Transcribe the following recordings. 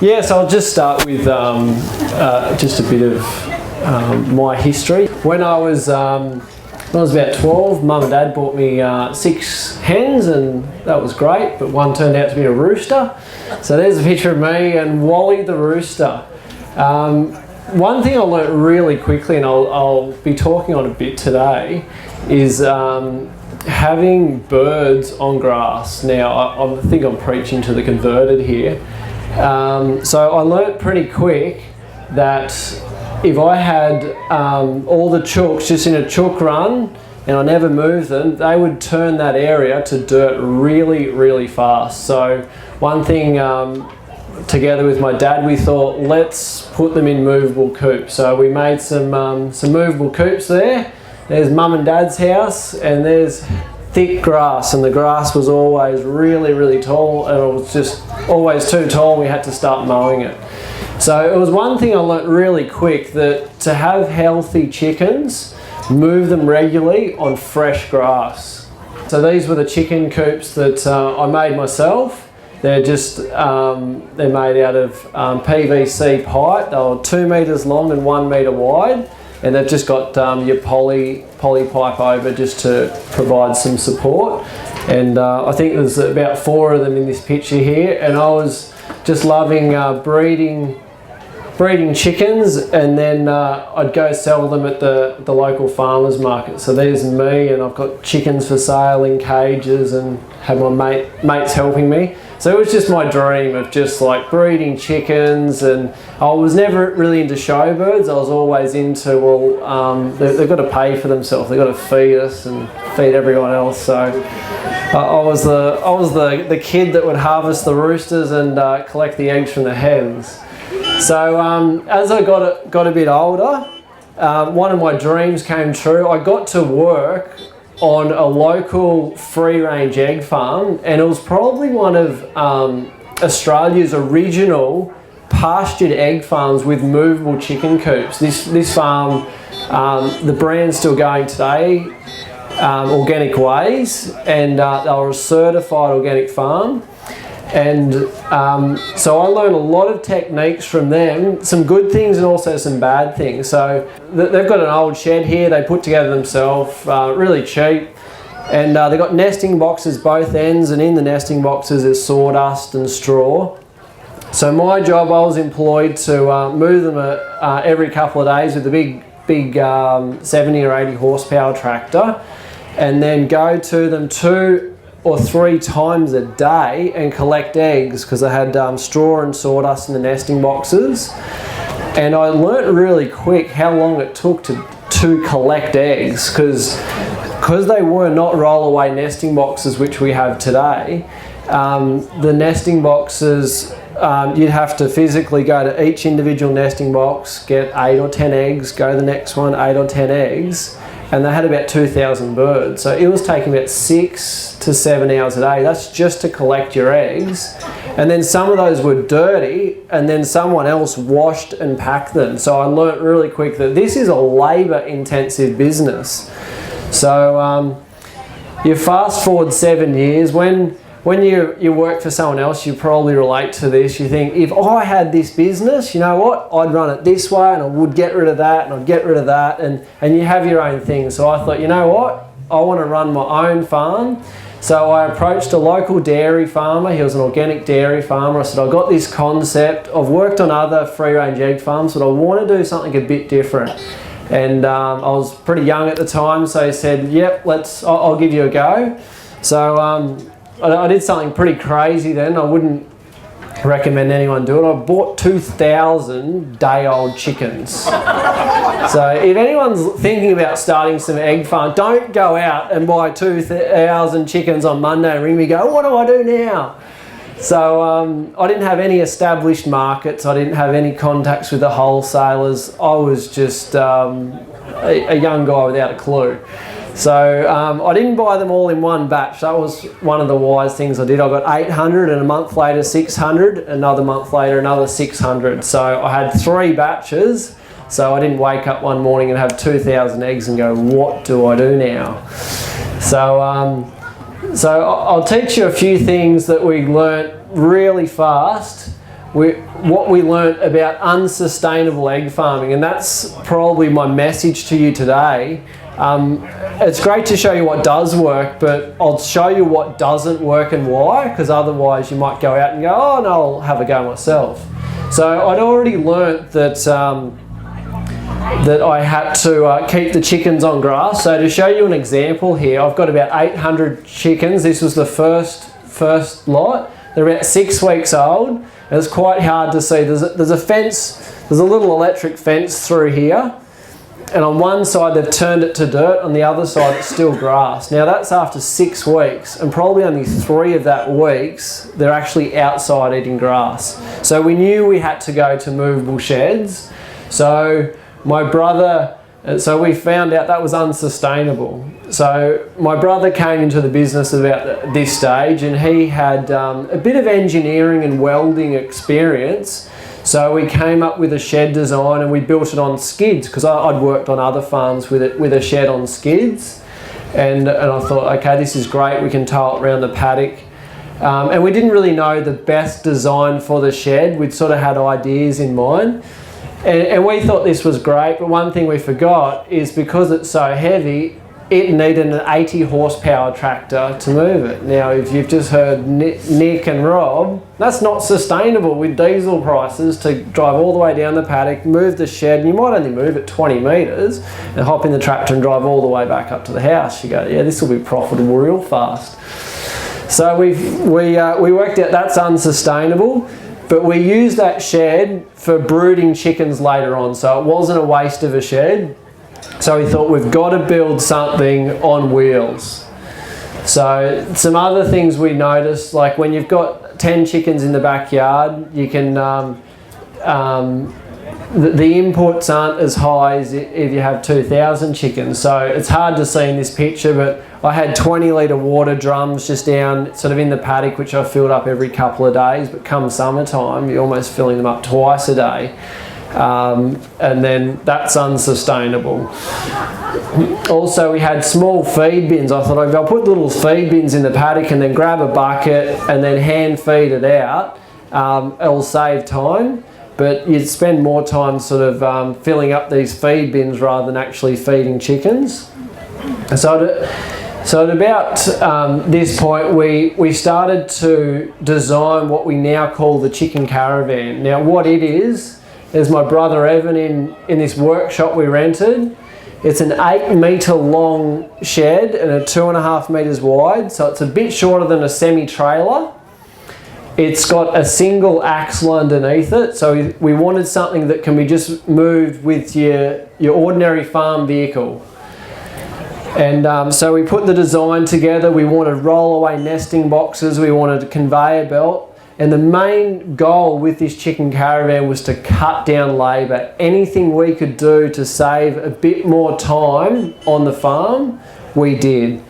Yeah, so I'll just start with just a bit of my history. When I was about 12, Mum and Dad bought me 6 hens, and that was great, but one turned out to be a rooster. So there's a picture of me and Wally the rooster. One thing I learnt really quickly, and I'll be talking on a bit today, is having birds on grass. Now, I think I'm preaching to the converted here. So I learnt pretty quick that if I had all the chooks just in a chook run and I never moved them, they would turn that area to dirt really, really fast. So one thing, together with my dad, we thought, let's put them in movable coops. So we made some movable coops there. There's Mum and Dad's house, and there's thick grass, and the grass was always really, really tall, and it was just always too tall. We had to start mowing it. So it was one thing I learnt really quick, that to have healthy chickens, move them regularly on fresh grass. So these were the chicken coops that I made myself. They're just, they're made out of PVC pipe. They were 2 metres long and 1 metre wide. And they've just got your poly pipe over just to provide some support. And I think there's about 4 of them in this picture here. And I was just loving breeding chickens, and then I'd go sell them at the local farmers market. So there's me, and I've got chickens for sale in cages, and have my mates helping me. So it was just my dream of just like breeding chickens, and I was never really into show birds. I was always into, well, they've got to pay for themselves. They've got to feed us and feed everyone else. So I was the kid that would harvest the roosters and collect the eggs from the hens. So as I got a bit older, one of my dreams came true. I got to work on a local free-range egg farm, and it was probably one of Australia's original pastured egg farms with movable chicken coops. This farm, the brand's still going today, Organic Ways, and they were a certified organic farm. And so I learned a lot of techniques from them, some good things and also some bad things. So they've got an old shed here they put together themselves, really cheap. And they've got nesting boxes both ends, and in the nesting boxes is sawdust and straw. So my job, I was employed to move them every couple of days with a big 70 or 80 horsepower tractor, and then go to them 2 or 3 times a day and collect eggs, because I had straw and sawdust in the nesting boxes. And I learnt really quick how long it took to collect eggs, because they were not roll-away nesting boxes which we have today. The nesting boxes, you'd have to physically go to each individual nesting box, get 8 or 10 eggs, go to the next one, 8 or 10 eggs, and they had about 2,000 birds. So it was taking about 6 to 7 hours a day. That's just to collect your eggs. And then some of those were dirty, and then someone else washed and packed them. So I learnt really quick that this is a labour-intensive business. So you fast forward 7 years, when you work for someone else, you probably relate to this. You think, if I had this business, you know what, I'd run it this way, and I would get rid of that, and I'd get rid of that, and you have your own thing. So I thought, you know what, I want to run my own farm. So I approached a local dairy farmer. He was an organic dairy farmer. I said, I've got this concept. I've worked on other free-range egg farms, but I want to do something a bit different. And I was pretty young at the time, so he said, yep, I'll give you a go. So I did something pretty crazy then. I wouldn't recommend anyone do it. I bought 2,000 day-old chickens. So if anyone's thinking about starting some egg farm, don't go out and buy 2,000 chickens on Monday and ring me and go, what do I do now? So I didn't have any established markets. I didn't have any contacts with the wholesalers. I was just a young guy without a clue. So I didn't buy them all in one batch. That was one of the wise things I did. I got 800, and a month later 600, another month later another 600. So I had 3 batches. So I didn't wake up one morning and have 2,000 eggs and go, what do I do now? So I'll teach you a few things that we learnt really fast what we learnt about unsustainable egg farming, and that's probably my message to you today. It's great to show you what does work, but I'll show you what doesn't work and why, because otherwise you might go out and go, oh no, I'll have a go myself. So I'd already learnt that that I had to keep the chickens on grass. So to show you an example here, I've got about 800 chickens. This was the first lot. They're about 6 weeks old, and it's quite hard to see. There's a fence, there's a little electric fence through here, and on one side they've turned it to dirt, on the other side it's still grass. Now that's after 6 weeks, and probably only 3 of that weeks they're actually outside eating grass. So we knew we had to go to movable sheds. So my brother, so we found out that was unsustainable. So my brother came into the business about this stage, and he had a bit of engineering and welding experience. So we came up with a shed design, and we built it on skids, because I'd worked on other farms with a shed on skids. And I thought, okay, this is great, we can tow it around the paddock. And we didn't really know the best design for the shed. We'd sort of had ideas in mind. And we thought this was great, but one thing we forgot is because it's so heavy, it needed an 80 horsepower tractor to move it. Now, if you've just heard Nick and Rob, that's not sustainable with diesel prices to drive all the way down the paddock, move the shed, and you might only move it 20 metres and hop in the tractor and drive all the way back up to the house. You go, yeah, this will be profitable real fast. So we worked out that's unsustainable. But we used that shed for brooding chickens later on, so it wasn't a waste of a shed. So we thought we've got to build something on wheels. So some other things we noticed, like when you've got 10 chickens in the backyard, you can the inputs aren't as high as if you have 2,000 chickens. So it's hard to see in this picture, but I had 20-litre water drums just down sort of in the paddock, which I filled up every couple of days. But come summertime, you're almost filling them up twice a day. And then that's unsustainable. Also, we had small feed bins. I thought, if I'll put little feed bins in the paddock and then grab a bucket and then hand feed it out, it'll save time. But you'd spend more time sort of filling up these feed bins rather than actually feeding chickens. So at about this point, we started to design what we now call the chicken caravan. Now what it is my brother Evan in this workshop we rented. It's an 8 metre long shed and 2.5 metres wide, so it's a bit shorter than a semi-trailer. It's got a single axle underneath it, so we wanted something that can be just moved with your ordinary farm vehicle. And so we put the design together. We wanted roll-away nesting boxes, we wanted a conveyor belt, and the main goal with this chicken caravan was to cut down labour. Anything we could do to save a bit more time on the farm, we did.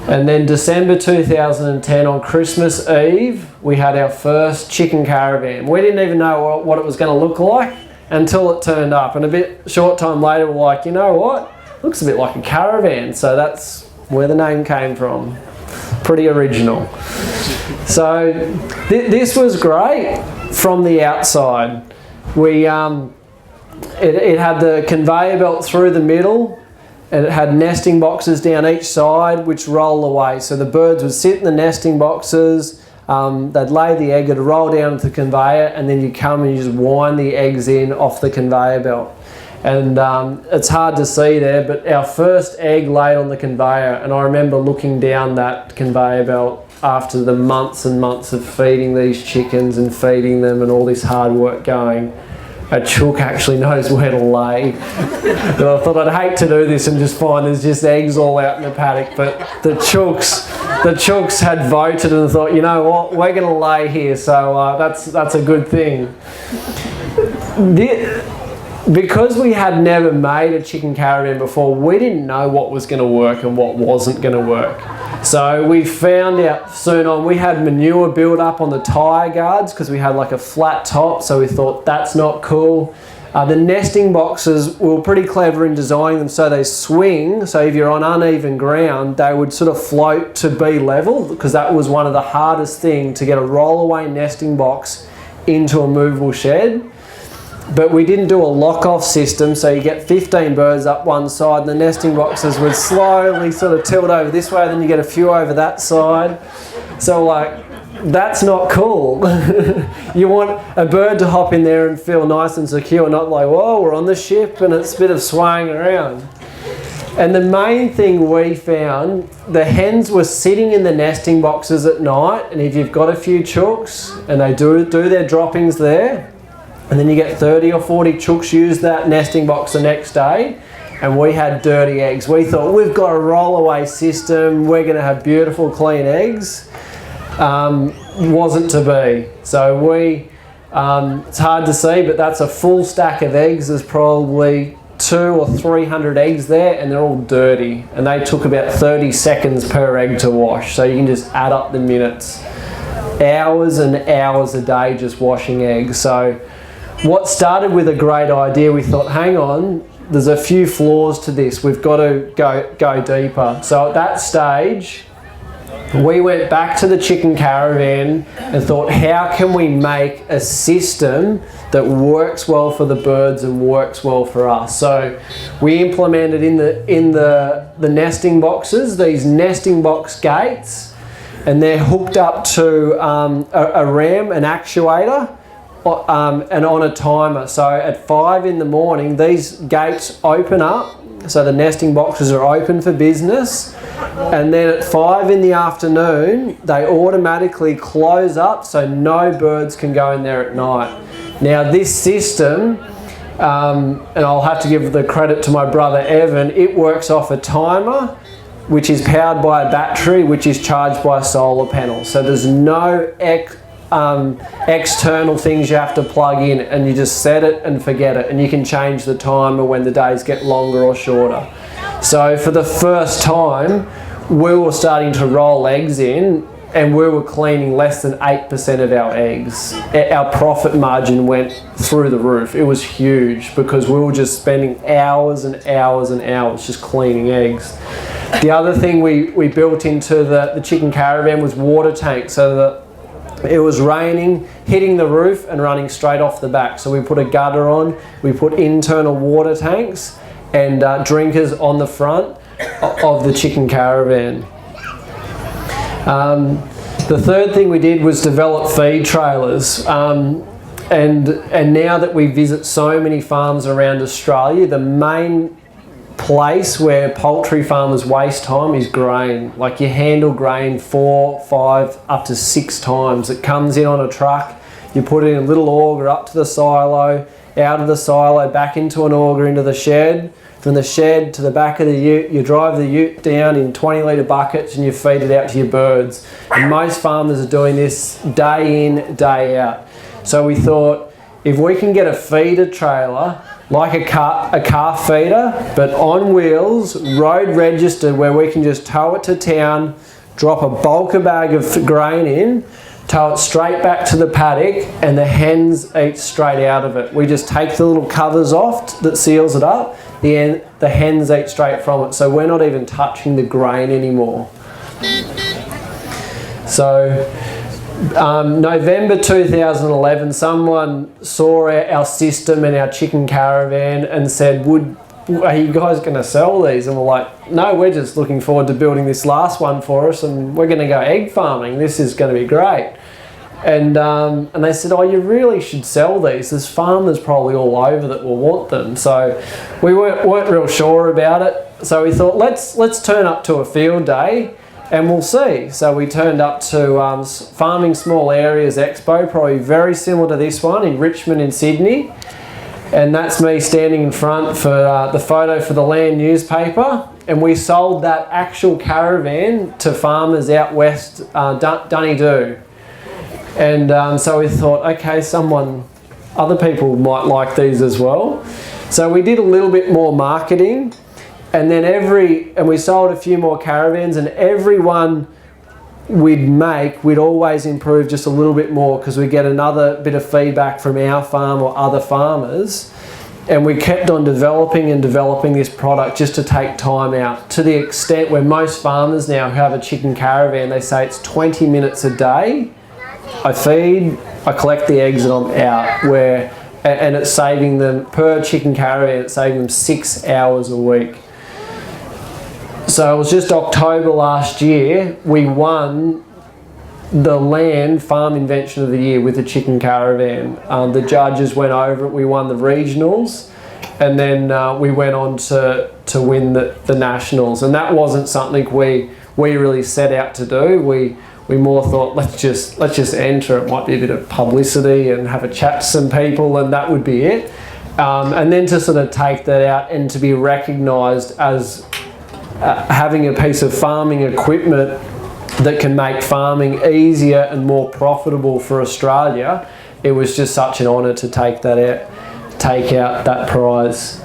And then December 2010, on Christmas Eve, we had our first chicken caravan. We didn't even know what it was going to look like until it turned up. And a short time later, we're like, you know what? Looks a bit like a caravan. So that's where the name came from. Pretty original. So this was great from the outside. It had the conveyor belt through the middle, and it had nesting boxes down each side which roll away. So the birds would sit in the nesting boxes, they'd lay the egg, it'd roll down to the conveyor, and then you come and you just wind the eggs in off the conveyor belt. And it's hard to see there, but our first egg laid on the conveyor, and I remember looking down that conveyor belt after the months and months of feeding these chickens and feeding them and all this hard work going. A chook actually knows where to lay. And I thought I'd hate to do this and just find there's just eggs all out in the paddock, but the chooks had voted and thought, you know what, we're going to lay here, so that's a good thing. Because we had never made a chicken caravan before, we didn't know what was going to work and what wasn't going to work. So we found out soon on, we had manure build up on the tyre guards because we had like a flat top, so we thought that's not cool. The nesting boxes, we were pretty clever in designing them so they swing, so if you're on uneven ground, they would sort of float to be level, because that was one of the hardest things, to get a rollaway nesting box into a movable shed. But we didn't do a lock-off system, so you get 15 birds up one side and the nesting boxes would slowly sort of tilt over this way, then you get a few over that side. So like, that's not cool. You want a bird to hop in there and feel nice and secure, not like, whoa, we're on the ship and it's a bit of swaying around. And the main thing we found, the hens were sitting in the nesting boxes at night, and if you've got a few chooks and they do their droppings there, and then you get 30 or 40 chooks use that nesting box the next day, and we had dirty eggs. We thought, we've got a roll-away system, we're going to have beautiful, clean eggs. Wasn't to be. So it's hard to see, but that's a full stack of eggs. There's probably 200 or 300 eggs there, and they're all dirty. And they took about 30 seconds per egg to wash. So you can just add up the minutes. Hours and hours a day just washing eggs. So what started with a great idea, we thought, hang on, there's a few flaws to this. We've got to go deeper. So at that stage, we went back to the chicken caravan and thought, how can we make a system that works well for the birds and works well for us? So we implemented in the nesting boxes, these nesting box gates, and they're hooked up to a ram, an actuator, and on a timer. So at 5 in the morning, these gates open up, so the nesting boxes are open for business, and then at 5 in the afternoon, they automatically close up so no birds can go in there at night. Now this system, and I'll have to give the credit to my brother Evan, it works off a timer which is powered by a battery which is charged by a solar panel. So there's no external things you have to plug in, and you just set it and forget it, and you can change the timer when the days get longer or shorter. So for the first time, we were starting to roll eggs in, and we were cleaning less than 8% of our eggs. Our profit margin went through the roof. It was huge because we were just spending hours and hours and hours just cleaning eggs. The other thing we built into the chicken caravan was water tanks, so that it was raining, hitting the roof and running straight off the back. So we put a gutter on, we put internal water tanks and drinkers on the front of the chicken caravan. The third thing we did was develop feed trailers. And now that we visit so many farms around Australia, the main place where poultry farmers waste time is grain. Like, you handle grain 4, 5, up to 6 times. It comes in on a truck, you put it in a little auger up to the silo, out of the silo, back into an auger into the shed, from the shed to the back of the ute. You drive the ute down in 20-litre buckets and you feed it out to your birds. And most farmers are doing this day in, day out. So we thought, if we can get a feeder trailer, like a calf feeder, but on wheels, road registered, where we can just tow it to town, drop a bulker bag of grain in, tow it straight back to the paddock, and the hens eat straight out of it. We just take the little covers off that seals it up, the hens eat straight from it. So we're not even touching the grain anymore. So November 2011, someone saw our system and our chicken caravan and said, are you guys going to sell these? And we're like, no, we're just looking forward to building this last one for us, and we're going to go egg farming. This is going to be great. And they said, oh, you really should sell these. There's farmers probably all over that will want them. So we weren't real sure about it. So we thought, let's turn up to a field day and we'll see. So we turned up to Farming Small Areas Expo, probably very similar to this one in Richmond in Sydney. And that's me standing in front for the photo for the Land newspaper. And we sold that actual caravan to farmers out west, Dunedoo. And so we thought, okay, other people might like these as well. So we did a little bit more marketing. And then we sold a few more caravans, and every one we'd always improve just a little bit more, because we get another bit of feedback from our farm or other farmers. And we kept on developing this product just to take time out, to the extent where most farmers now who have a chicken caravan, they say it's 20 minutes a day I feed, I collect the eggs and I'm out. And it's saving them, per chicken caravan, it's saving them 6 hours a week. So it was just October last year, we won the land farm invention of the year with the chicken caravan. The judges went over it, we won the regionals, and then we went on to win the nationals. And that wasn't something we really set out to do. We more thought, let's just enter. It might be a bit of publicity and have a chat to some people, and that would be it. And then to sort of take that out and to be recognised as having a piece of farming equipment that can make farming easier and more profitable for Australia, it was just such an honour to take out that prize.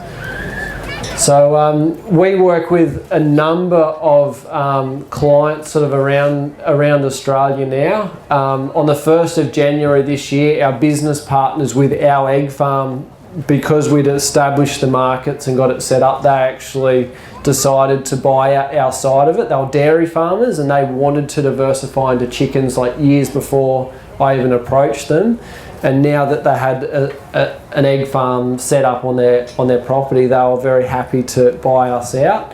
So we work with a number of clients sort of around Australia now. On the 1st of January this year, our business partners with our egg farm, because we'd established the markets and got it set up, they actually decided to buy out our side of it. They were dairy farmers and they wanted to diversify into chickens like years before I even approached them. And now that they had an egg farm set up on their property, they were very happy to buy us out.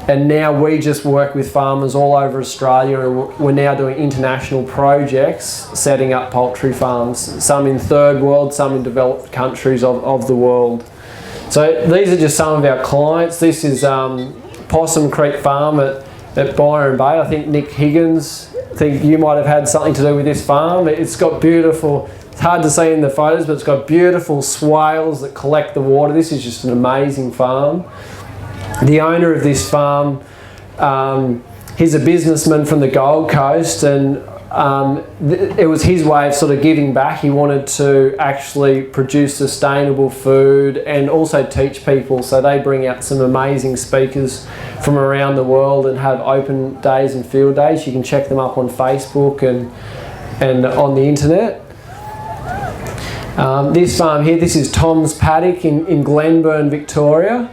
And now we just work with farmers all over Australia, and we're now doing international projects, setting up poultry farms, some in third world, some in developed countries of the world. So these are just some of our clients. This is Possum Creek Farm at Byron Bay. I think Nick Higgins, I think you might have had something to do with this farm. It's got beautiful, it's hard to see in the photos, but it's got beautiful swales that collect the water. This is just an amazing farm. The owner of this farm, he's a businessman from the Gold Coast, and it was his way of sort of giving back. He wanted to actually produce sustainable food and also teach people. So they bring out some amazing speakers from around the world and have open days and field days. You can check them up on Facebook and on the internet. This farm here, this is Tom's Paddock in Glenburn, Victoria.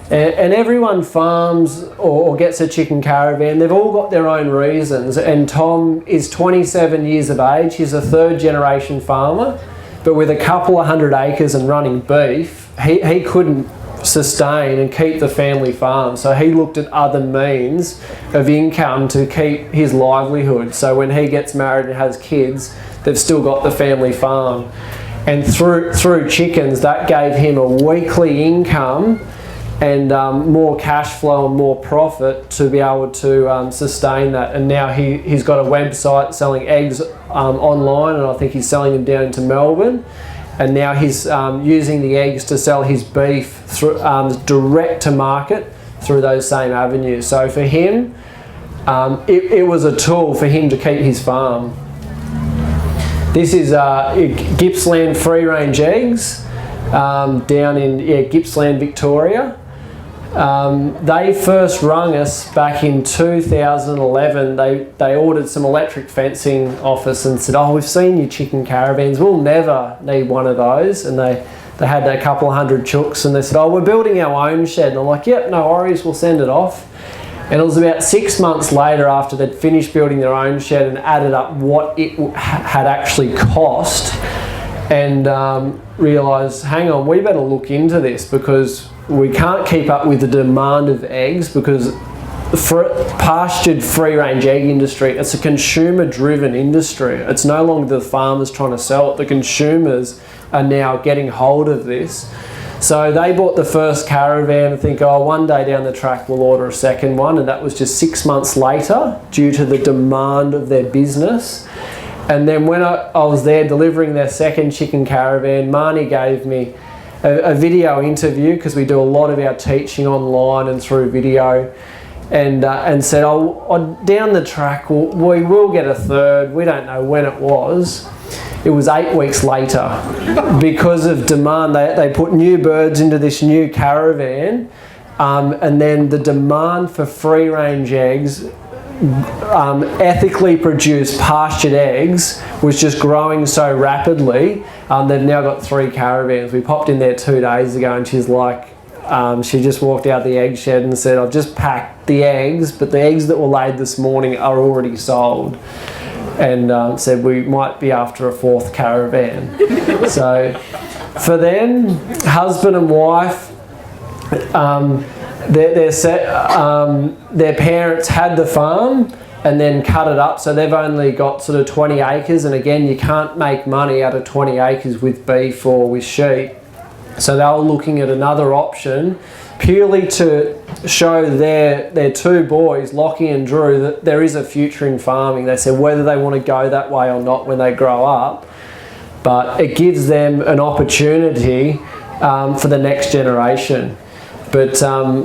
And everyone farms or gets a chicken caravan. They've all got their own reasons. And Tom is 27 years of age. He's a third generation farmer, but with a couple of 100 acres and running beef, he couldn't sustain and keep the family farm. So he looked at other means of income to keep his livelihood. So when he gets married and has kids, they've still got the family farm. And through chickens, that gave him a weekly income and more cash flow and more profit to be able to sustain that. And now he's got a website selling eggs online, and I think he's selling them down into Melbourne. And now he's using the eggs to sell his beef through, direct to market through those same avenues. So for him, it was a tool for him to keep his farm. This is Gippsland free range eggs down in Gippsland, Victoria. They first rung us back in 2011. They ordered some electric fencing off us and said, "Oh, we've seen your chicken caravans. We'll never need one of those." And they had a couple of 100 chooks, and they said, "Oh, we're building our own shed." And I'm like, "Yep, no worries, we'll send it off." And it was about 6 months later, after they'd finished building their own shed and added up what it had actually cost, and realised, hang on, we better look into this, because we can't keep up with the demand of eggs, because the pastured free-range egg industry, it's a consumer-driven industry. It's no longer the farmers trying to sell it. The consumers are now getting hold of this. So they bought the first caravan and think, oh, one day down the track we'll order a second one, and that was just 6 months later due to the demand of their business. And then when I was there delivering their second chicken caravan, Marnie gave me a video interview, because we do a lot of our teaching online and through video, and said, oh, down the track we will get a third. We don't know when it was. It was 8 weeks later. Because of demand, they put new birds into this new caravan, and then the demand for free range eggs, ethically produced pastured eggs, was just growing so rapidly. They've now got 3 caravans. We popped in there 2 days ago, and she's like, she just walked out the egg shed and said, I've just packed the eggs, but the eggs that were laid this morning are already sold. and said we might be after a 4th caravan. So for them, husband and wife, their parents had the farm and then cut it up, so they've only got sort of 20 acres, and again, you can't make money out of 20 acres with beef or with sheep. So they were looking at another option purely to show their 2 boys, Lockie and Drew, that there is a future in farming. They said whether they want to go that way or not when they grow up, but it gives them an opportunity for the next generation. But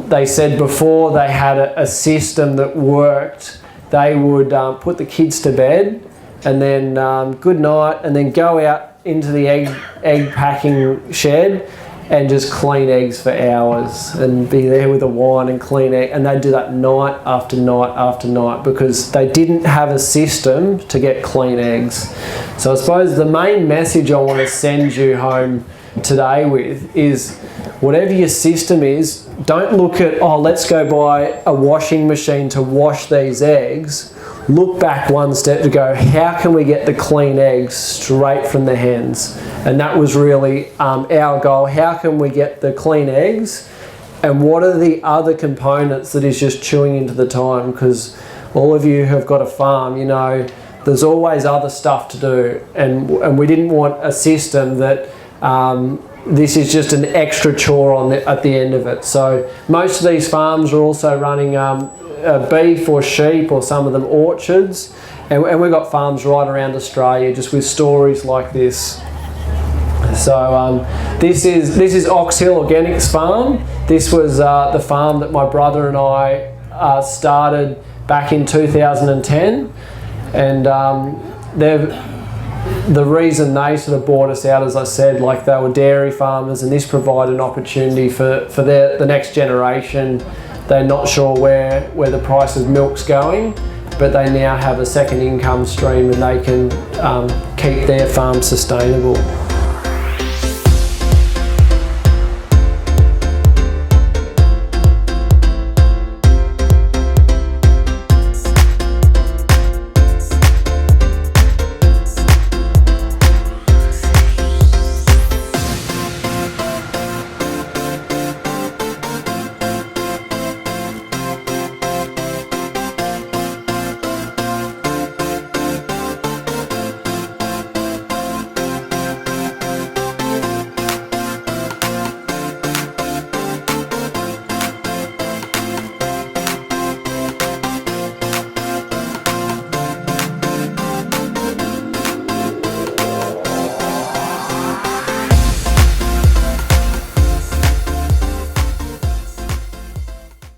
they said before they had a system that worked, they would put the kids to bed and then good night, and then go out into the egg packing shed and just clean eggs for hours and be there with a wine and clean egg, and they'd do that night after night after night because they didn't have a system to get clean eggs. So I suppose the main message I want to send you home today with is, whatever your system is, don't look at, oh, let's go buy a washing machine to wash these eggs. Look back one step to go, how can we get the clean eggs straight from the hens? And that was really our goal. How can we get the clean eggs? And what are the other components that is just chewing into the time? Because all of you who have got a farm, you know, there's always other stuff to do. And we didn't want a system that this is just an extra chore at the end of it. So most of these farms are also running beef or sheep, or some of them orchards, and we've got farms right around Australia just with stories like this. So this is Ox Hill Organics Farm. This was the farm that my brother and I started back in 2010, and the reason they sort of bought us out, as I said, like they were dairy farmers, and this provided an opportunity for the next generation. They're not sure where the price of milk's going, but they now have a second income stream and they can keep their farm sustainable.